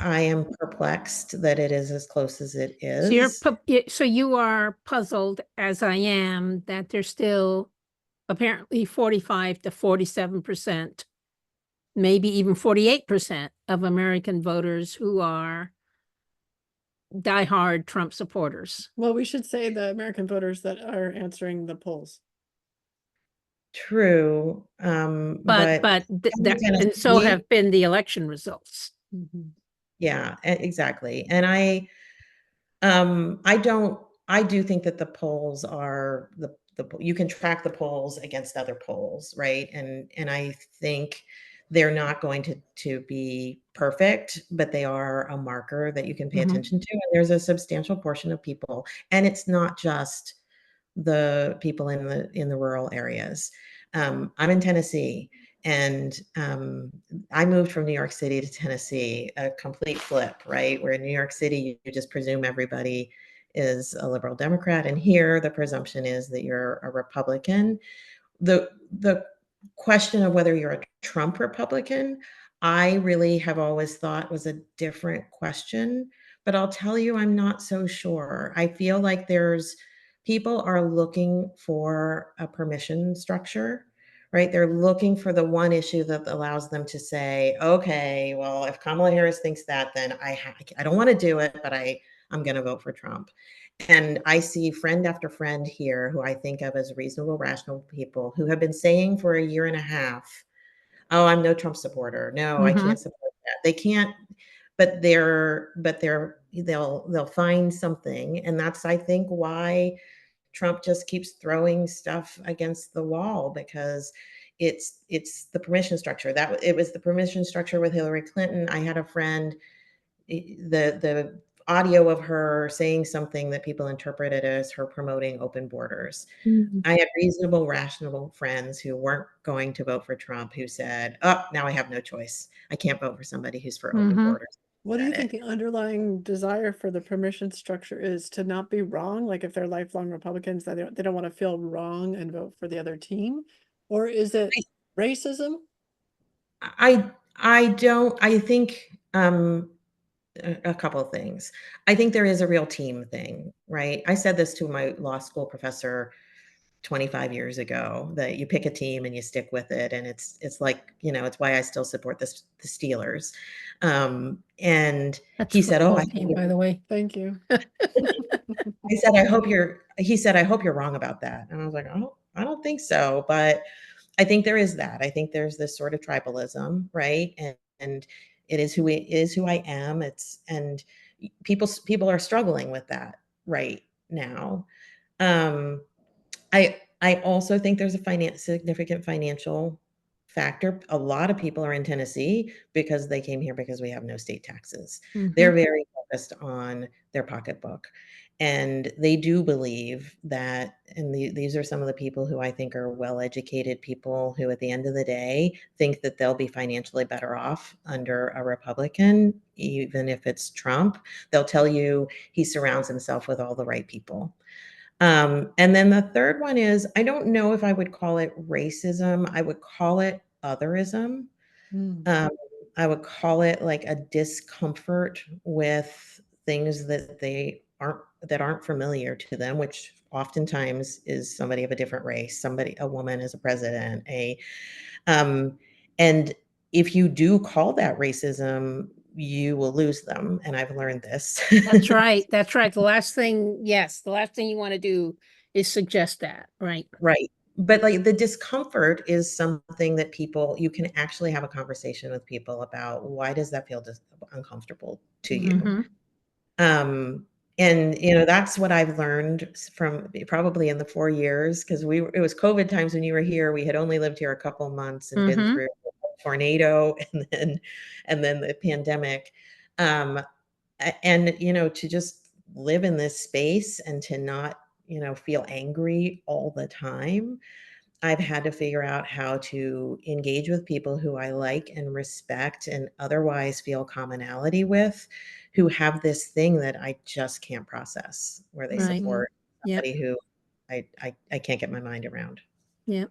I am perplexed that it is as close as it So you're is. so you are puzzled, as I am, that there's still apparently 45 to 47%, maybe even 48% of American voters who are diehard Trump supporters. Well, we should say the American voters that are answering the polls. True, But but in and so Tennessee, have been the election results. yeah, exactly. And I do think that the polls are you can track the polls against other polls, right? And I think they're not going to be perfect, but they are a marker that you can pay attention to. And there's a substantial portion of people, and it's not just the people in the rural areas. I'm in Tennessee, and I moved from New York City to Tennessee, a complete flip, right? Where in New York City, you just presume everybody is a liberal Democrat, and here the presumption is that you're a Republican. The question of whether you're a Trump Republican, I really have always thought was a different question, but I'll tell you, I'm not so sure. I feel like there's people are looking for a permission structure, right? They're looking for the one issue that allows them to say, okay, well, if Kamala Harris thinks that, then I don't want to do it, but I'm going to vote for Trump. And I see friend after friend here who I think of as reasonable, rational people who have been saying for a year and a half, oh, I'm no Trump supporter. No, I can't support that. They can't, but they'll find something. And that's, I think, why Trump just keeps throwing stuff against the wall, because it's the permission structure. That it was the permission structure with Hillary Clinton. I had a friend, the audio of her saying something that people interpreted as her promoting open borders. I had reasonable, rational friends who weren't going to vote for Trump who said, oh, now I have no choice. I can't vote for somebody who's for open borders. What do you think It. the underlying desire for the permission structure is? To not be wrong? Like if they're lifelong Republicans, that they don't want to feel wrong and vote for the other team? Or is it racism? I don't, I think a couple of things. I think there is a real team thing, right? I said this to my law school professor 25 years ago, that you pick a team and you stick with it, and it's like, it's why I still support the Steelers. And That's he said, "Oh, football team, by the way. Thank you. I said, I hope you're." He said, "I hope you're wrong about that." And I was like, "Oh, I don't think so." But I think there is that. I think there's this sort of tribalism, right? And it is who I am. And people are struggling with that right now. Um, I also think there's a significant financial factor. A lot of people are in Tennessee because they came here because we have no state taxes. They're very focused on their pocketbook. And they do believe that, and these are some of the people who I think are well-educated people who, at the end of the day, think that they'll be financially better off under a Republican, even if it's Trump. They'll tell you he surrounds himself with all the right people. And then the third one is, I don't know if I would call it racism. I would call it otherism. Um, I would call it like a discomfort with things that aren't familiar to them, which oftentimes is somebody of a different race, a woman as a president, um, and if you do call that racism, you will lose them. And I've learned this. That's right. That's right. The last thing you want to do is suggest that, right? Right. But like the discomfort is something that you can actually have a conversation with people about, why does that feel uncomfortable to you? Um, and that's what I've learned from probably in the 4 years, because it was COVID times when you were here. We had only lived here a couple months and been through a tornado and then the pandemic. Um, and to just live in this space and to not feel angry all the time. I've had to figure out how to engage with people who I like and respect and otherwise feel commonality with, who have this thing that I just can't process, where they Right. support Yep. somebody who I can't get my mind around. Yep.